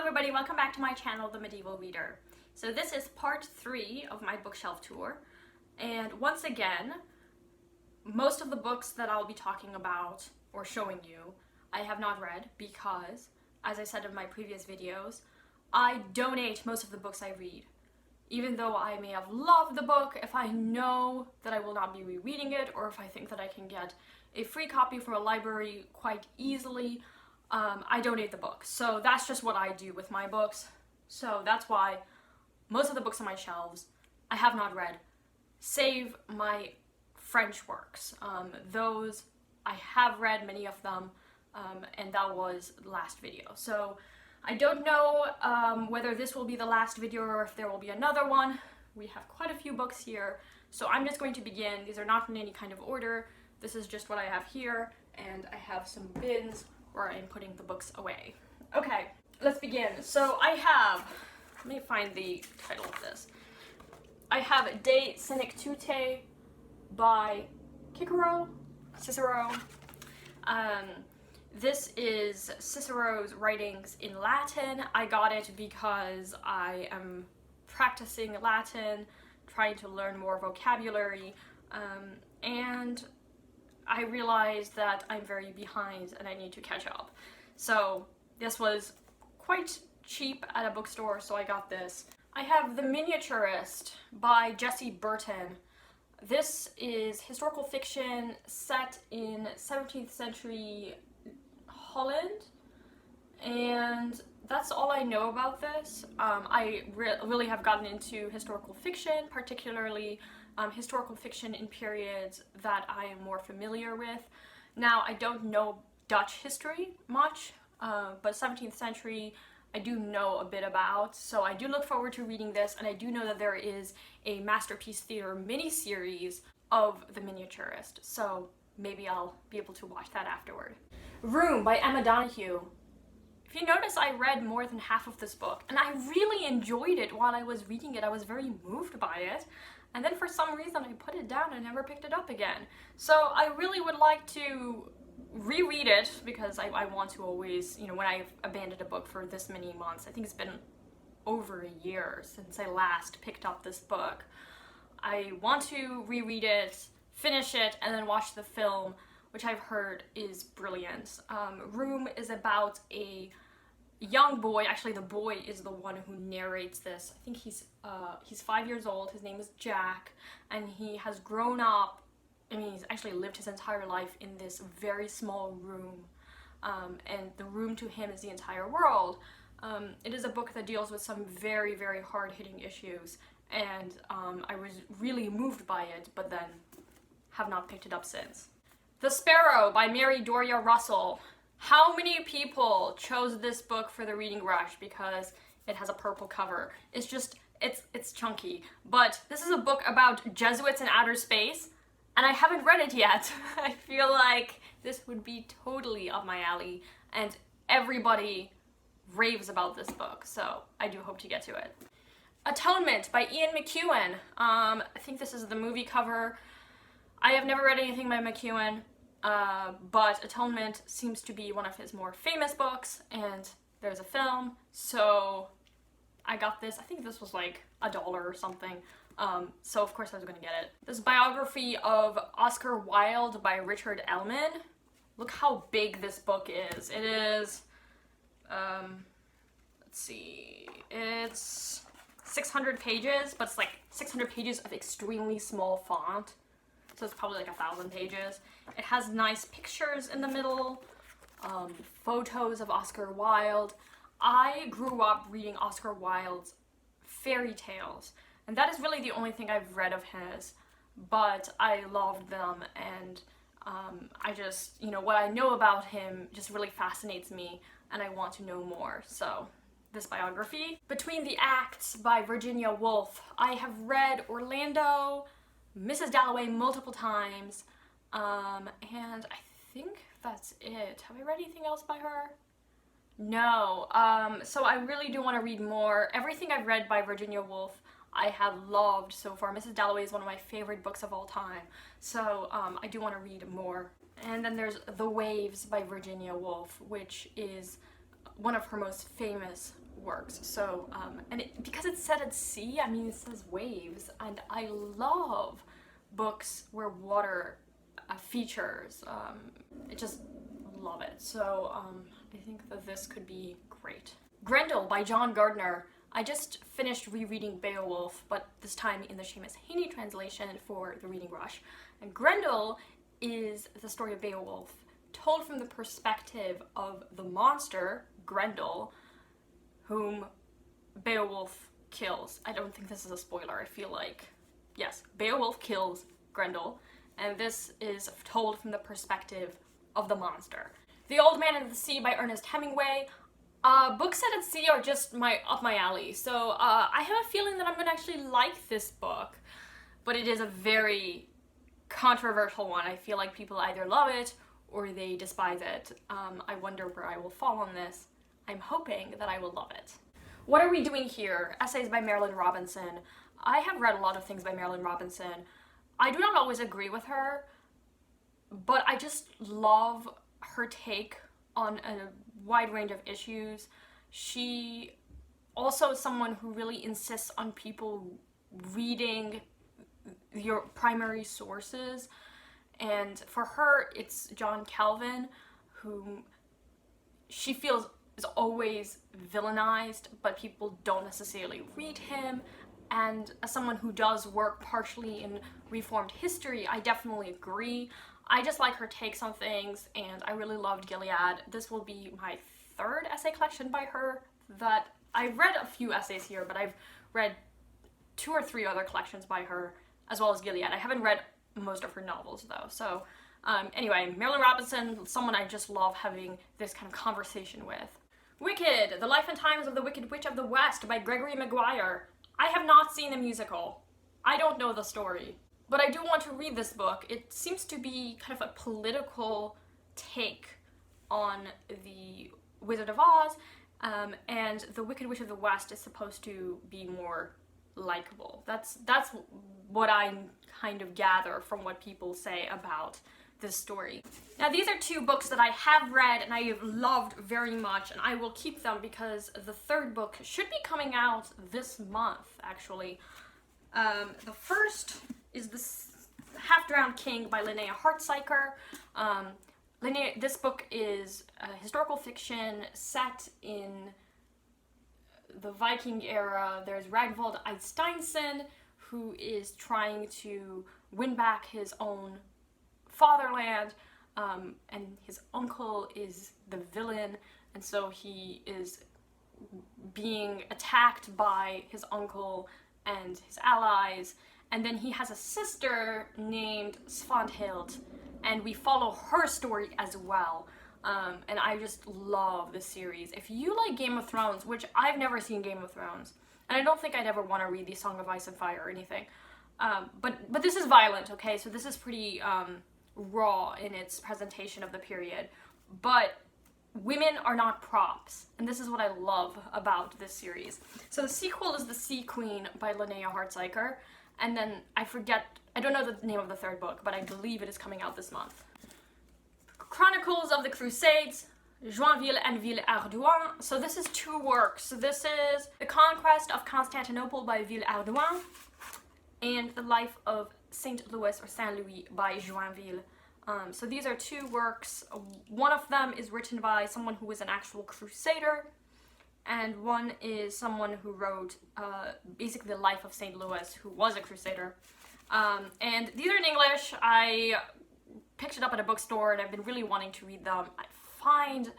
everybody, welcome back to my channel, The Medieval Reader. So this is part 3 of my bookshelf tour, and once again, most of the books that I'll be talking about or showing you, I have not read because, as I said in my previous videos, I donate most of the books I read. Even though I may have loved the book, if I know that I will not be rereading it, or if I think that I can get a free copy from a library quite easily, I donate the book. So that's just what I do with my books. So that's why most of the books on my shelves I have not read, save my French works. Those I have read many of them, and that was the last video. So I don't know whether this will be the last video or if there will be another one. We have quite a few books here, so I'm just going to begin. These are not in any kind of order. This is just what I have here, and I have some bins where I'm putting the books away. Okay, let's begin. So I have, let me find the title of this. I have De Senectute by Cicero. This is Cicero's writings in Latin. I got it because I am practicing Latin, trying to learn more vocabulary, and I realized that I'm very behind and I need to catch up. So this was quite cheap at a bookstore, so I got this. I have The Miniaturist by Jessie Burton. This is historical fiction set in 17th century Holland, and that's all I know about this. I really have gotten into historical fiction, particularly historical fiction in periods that I am more familiar with. Now, I don't know Dutch history much, but 17th century I do know a bit about, so I do look forward to reading this, and I do know that there is a Masterpiece Theater miniseries of The Miniaturist, so maybe I'll be able to watch that afterward. Room by Emma Donoghue. If you notice, I read more than half of this book, and I really enjoyed it while I was reading it. I was very moved by it, and then for some reason I put it down and never picked it up again. So I really would like to reread it, because I want to always, you know, when I've abandoned a book for this many months, I think it's been over a year since I last picked up this book, I want to reread it, finish it, and then watch the film, which I've heard is brilliant. Room is about a young boy. Actually, the boy is the one who narrates this. I think he's 5 years old. His name is Jack, and he has grown up. I mean, he's actually lived his entire life in this very small room, and the room to him is the entire world. It is a book that deals with some very, very hard-hitting issues, and I was really moved by it, but then have not picked it up since. The Sparrow by Mary Doria Russell. How many people chose this book for the reading rush because it has a purple cover? It's just, it's chunky. But this is a book about Jesuits in outer space, and I haven't read it yet. I feel like this would be totally up my alley, and everybody raves about this book, so I do hope to get to it. Atonement by Ian McEwan. I think this is the movie cover. I have never read anything by McEwan, but Atonement seems to be one of his more famous books, and there's a film, so I got this. I think this was like $1 or something, so of course I was gonna get it. This biography of Oscar Wilde by Richard Ellman. Look how big this book is. It is, let's see, it's 600 pages, but it's like 600 pages of extremely small font. So it's probably like 1,000 pages. It has nice pictures in the middle, photos of Oscar Wilde. I grew up reading Oscar Wilde's fairy tales, and that is really the only thing I've read of his, but I loved them, and I just, you know, what I know about him just really fascinates me, and I want to know more, so this biography. Between the Acts by Virginia Woolf. I have read Orlando, Mrs. Dalloway multiple times, and I think that's it. Have I read anything else by her? No, so I really do want to read more. Everything I've read by Virginia Woolf I have loved so far. Mrs. Dalloway is one of my favorite books of all time, so I do want to read more. And then there's The Waves by Virginia Woolf, which is one of her most famous works. So, because it's set at sea, I mean, it says waves, and I love books where water features. I just love it. So, I think that this could be great. Grendel by John Gardner. I just finished rereading Beowulf, but this time in the Seamus Heaney translation for the Reading Rush. And Grendel is the story of Beowulf told from the perspective of the monster, Grendel, whom Beowulf kills. I don't think this is a spoiler. I feel like, yes, Beowulf kills Grendel, and this is told from the perspective of the monster. The Old Man and the Sea by Ernest Hemingway. Books set at sea are just up my alley, so I have a feeling that I'm gonna actually like this book, but it is a very controversial one. I feel like people either love it or they despise it. I wonder where I will fall on this. I'm hoping that I will love it. What Are We Doing Here? Essays by Marilynne Robinson. I have read a lot of things by Marilynne Robinson. I do not always agree with her, but I just love her take on a wide range of issues. She also is someone who really insists on people reading your primary sources, and for her it's John Calvin, whom she feels is always villainized, but people don't necessarily read him. And as someone who does work partially in Reformed history, I definitely agree. I just like her takes on things, and I really loved Gilead. This will be my third essay collection by her. That I've read a few essays here, but I've read 2 or 3 other collections by her, as well as Gilead. I haven't read most of her novels, though. So anyway, Marilynne Robinson, someone I just love having this kind of conversation with. Wicked, The Life and Times of the Wicked Witch of the West by Gregory Maguire. I have not seen the musical. I don't know the story, but I do want to read this book. It seems to be kind of a political take on the Wizard of Oz, and the Wicked Witch of the West is supposed to be more likable. That's what I kind of gather from what people say about this story. Now, these are 2 books that I have read and I have loved very much, and I will keep them because the 3rd book should be coming out this month, actually. The first is The Half-Drowned King by Linnea Hartziker. This book is a historical fiction set in the Viking era. There's Ragnvald Eidsteinsson, who is trying to win back his own fatherland, and his uncle is the villain, and so he is being attacked by his uncle and his allies. And then he has a sister named Svanhild, and we follow her story as well. And I just love this series. If you like Game of Thrones, which I've never seen Game of Thrones, and I don't think I'd ever want to read the Song of Ice and Fire or anything, but this is violent, okay? So this is pretty raw in its presentation of the period. But women are not props, and this is what I love about this series. So the sequel is The Sea Queen by Linnea Hartziker, and then I don't know the name of the 3rd book, but I believe it is coming out this month. Chronicles of the Crusades, Joinville and Villehardouin. So this is 2 works. So this is The Conquest of Constantinople by Villehardouin, and The Life of Saint Louis or Saint Louis by Joinville. So these are 2 works. One of them is written by someone who was an actual crusader, and one is someone who wrote basically the life of Saint Louis, who was a crusader. And these are in English. I picked it up at a bookstore, and I've been really wanting to read them. I find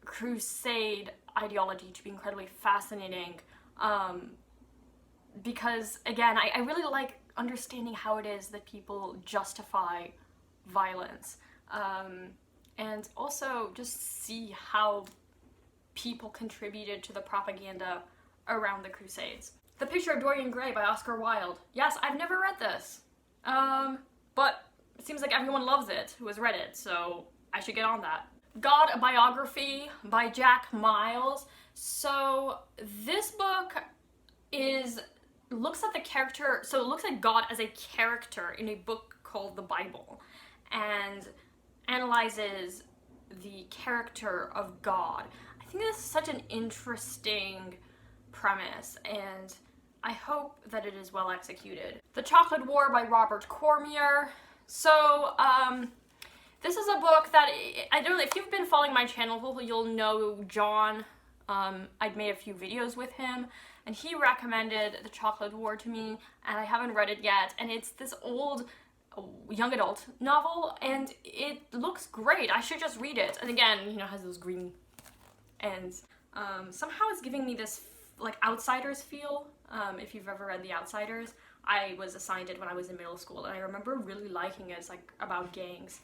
crusade ideology to be incredibly fascinating, because, again, I really like understanding how it is that people justify violence, and also just see how people contributed to the propaganda around the Crusades. The Picture of Dorian Gray by Oscar Wilde. Yes, I've never read this, but it seems like everyone loves it who has read it, so I should get on that. God, a Biography by Jack Miles. So this book looks at the character, so it looks at God as a character in a book called the Bible, and analyzes the character of God. I think this is such an interesting premise, and I hope that it is well executed. The Chocolate War by Robert Cormier. So, this is a book that, I don't know, if you've been following my channel, you'll know John. I'd made a few videos with him, and he recommended The Chocolate War to me, and I haven't read it yet, and it's this old young adult novel, and it looks great. I should just read it. And again, you know, it has those green ends. Somehow it's giving me this, like, Outsiders feel. If you've ever read The Outsiders, I was assigned it when I was in middle school, and I remember really liking it. It's like about gangs.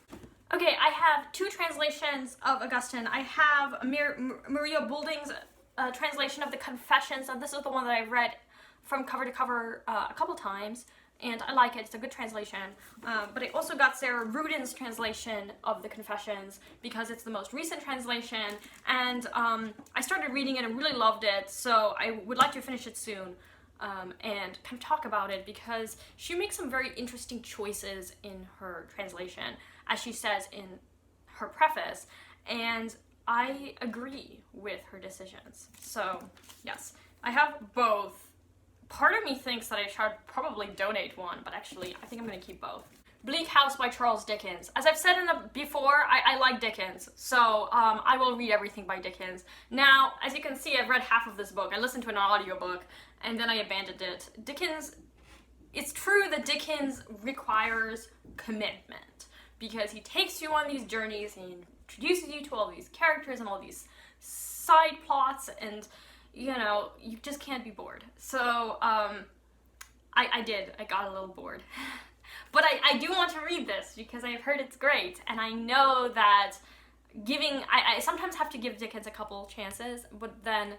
Okay, I have two translations of Augustine. I have Maria Boulding's translation of the Confessions, and this is the one that I've read from cover to cover a couple times, and I like it. It's a good translation. But I also got Sarah Rudin's translation of the Confessions because it's the most recent translation, and I started reading it and really loved it, so I would like to finish it soon. And kind of talk about it because she makes some very interesting choices in her translation, as she says in her preface, and I agree with her decisions. So, yes, I have both. Part of me thinks that I should probably donate one, but actually, I think I'm going to keep both. Bleak House by Charles Dickens. As I've said before, I like Dickens, so I will read everything by Dickens. Now, as you can see, I've read half of this book. I listened to an audiobook, and then I abandoned it. Dickens, it's true that Dickens requires commitment, because he takes you on these journeys, and he introduces you to all these characters and all these side plots, and, you know, you just can't be bored. So, I got a little bored. But I do want to read this because I've heard it's great, and I know that I sometimes have to give Dickens a couple chances, but then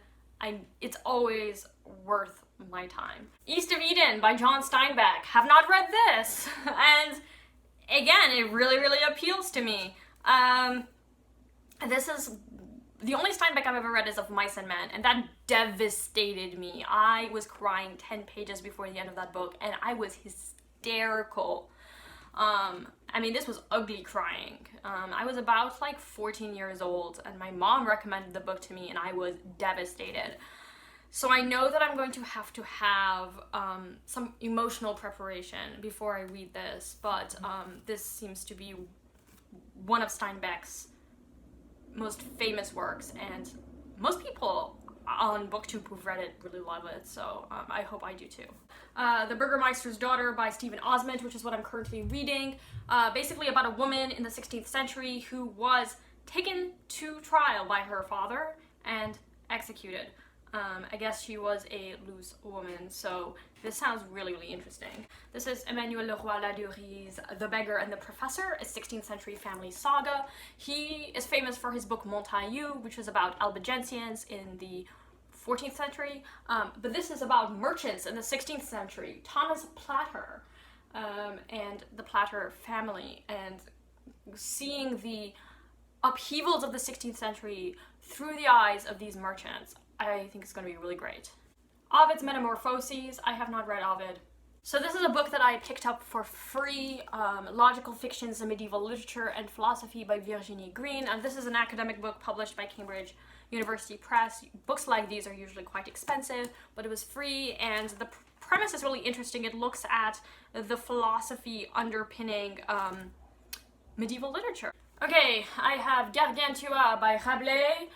it's always worth my time. East of Eden by John Steinbeck. Have not read this, and again, it really, really appeals to me. This is the only Steinbeck I've ever read is Of Mice and Men, and that devastated me. I was crying 10 pages before the end of that book, and I was hysterical. I mean, this was ugly crying. I was about like 14 years old, and my mom recommended the book to me, and I was devastated. So I know that I'm going to have some emotional preparation before I read this, but this seems to be one of Steinbeck's most famous works, and most people on BookTube who've read it really love it, so I hope I do too. The Burgermeister's Daughter by Stephen Osmond, which is what I'm currently reading. Basically about a woman in the 16th century who was taken to trial by her father and executed. I guess she was a loose woman, so this sounds really, really interesting. This is Emmanuel Leroy-Ladurie The Beggar and the Professor, a 16th century family saga. He is famous for his book Montaillou, which was about Albigensians in the 14th century, but this is about merchants in the 16th century, Thomas Plater, and the Plater family, and seeing the upheavals of the 16th century through the eyes of these merchants. I think it's going to be really great. Ovid's Metamorphoses. I have not read Ovid. So this is a book that I picked up for free, Logical Fictions in Medieval Literature and Philosophy by Virginie Green, and this is an academic book published by Cambridge University Press. Books like these are usually quite expensive, but it was free, and the premise is really interesting. It looks at the philosophy underpinning medieval literature. Okay, I have Gargantua by Rabelais.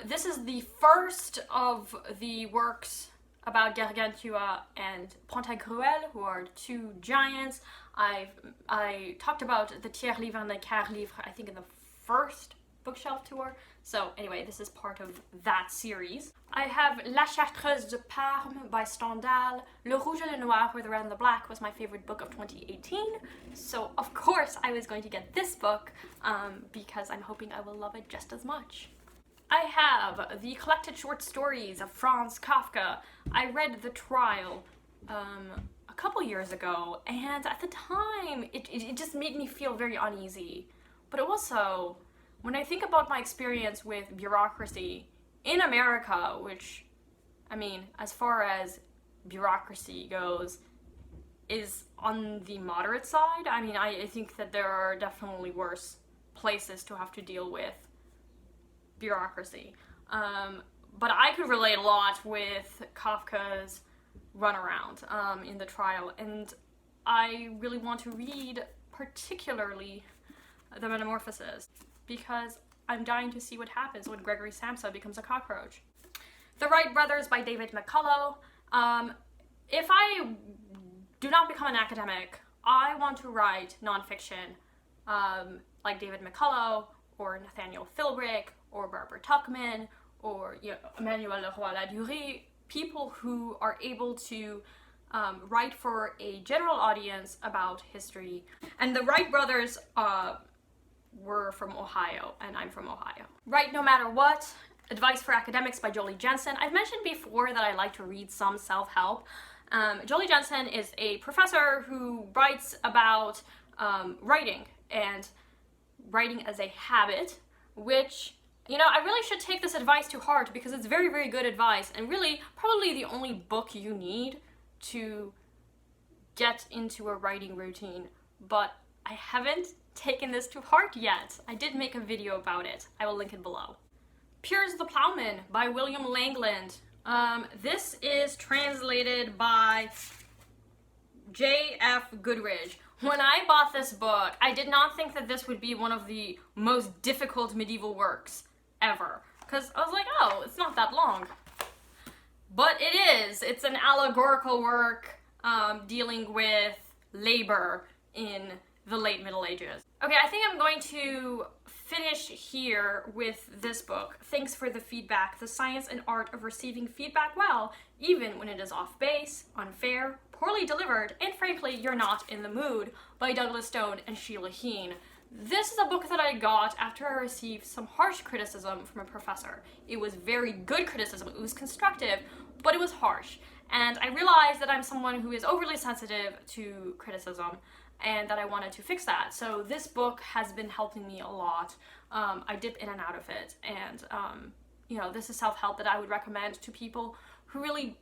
This is the first of the works about Gargantua and Pantagruel, who are two giants. I talked about the Tiers Livre and the Quart Livre, I think, in the first bookshelf tour. So anyway, this is part of that series. I have La Chartreuse de Parme by Stendhal. Le Rouge et le Noir, or The Red and the Black, was my favorite book of 2018. So of course I was going to get this book because I'm hoping I will love it just as much. I have the collected short stories of Franz Kafka. I read The Trial a couple years ago, and at the time it just made me feel very uneasy. But also, when I think about my experience with bureaucracy in America, which, I mean, as far as bureaucracy goes, is on the moderate side. I mean, I think that there are definitely worse places to have to deal with bureaucracy. But I could relate a lot with Kafka's runaround in the trial, and I really want to read particularly The Metamorphosis, because I'm dying to see what happens when Gregory Samsa becomes a cockroach. The Wright Brothers by David McCullough. If I do not become an academic, I want to write nonfiction like David McCullough or Nathaniel Philbrick or Barbara Tuchman or Emmanuel Leroy-Ladurie, people who are able to write for a general audience about history. And the Wright brothers were from Ohio, and I'm from Ohio. Write No Matter What, Advice for Academics by Jolie Jensen. I've mentioned before that I like to read some self-help. Jolie Jensen is a professor who writes about writing and writing as a habit, which, I really should take this advice to heart because it's very, very good advice, and really probably the only book you need to get into a writing routine. But I haven't taken this to heart yet. I did make a video about it. I will link it below. Piers the Plowman by William Langland. This is translated by J.F. Goodridge. When I bought this book, I did not think that this would be one of the most difficult medieval works ever. Because I was like, oh, it's not that long. But it is. It's an allegorical work dealing with labor in the late Middle Ages. Okay, I think I'm going to finish here with this book. Thanks for the feedback. The Science and Art of Receiving Feedback Well, even when it is off base, unfair, poorly delivered, and frankly, you're not in the mood, by Douglas Stone and Sheila Heen. This is a book that I got after I received some harsh criticism from a professor. It was very good criticism. It was constructive, but it was harsh. And I realized that I'm someone who is overly sensitive to criticism, and that I wanted to fix that. So this book has been helping me a lot. I dip in and out of it, and this is self-help that I would recommend to people who really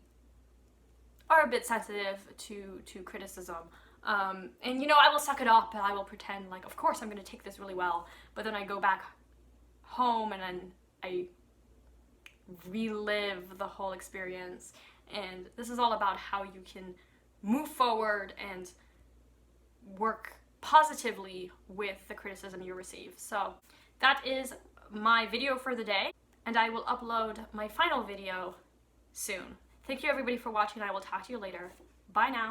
are a bit sensitive to criticism. And I will suck it up and I will pretend like, of course I'm going to take this really well, but then I go back home and then I relive the whole experience. And this is all about how you can move forward and work positively with the criticism you receive. So that is my video for the day, and I will upload my final video soon. Thank you everybody for watching. I will talk to you later. Bye now.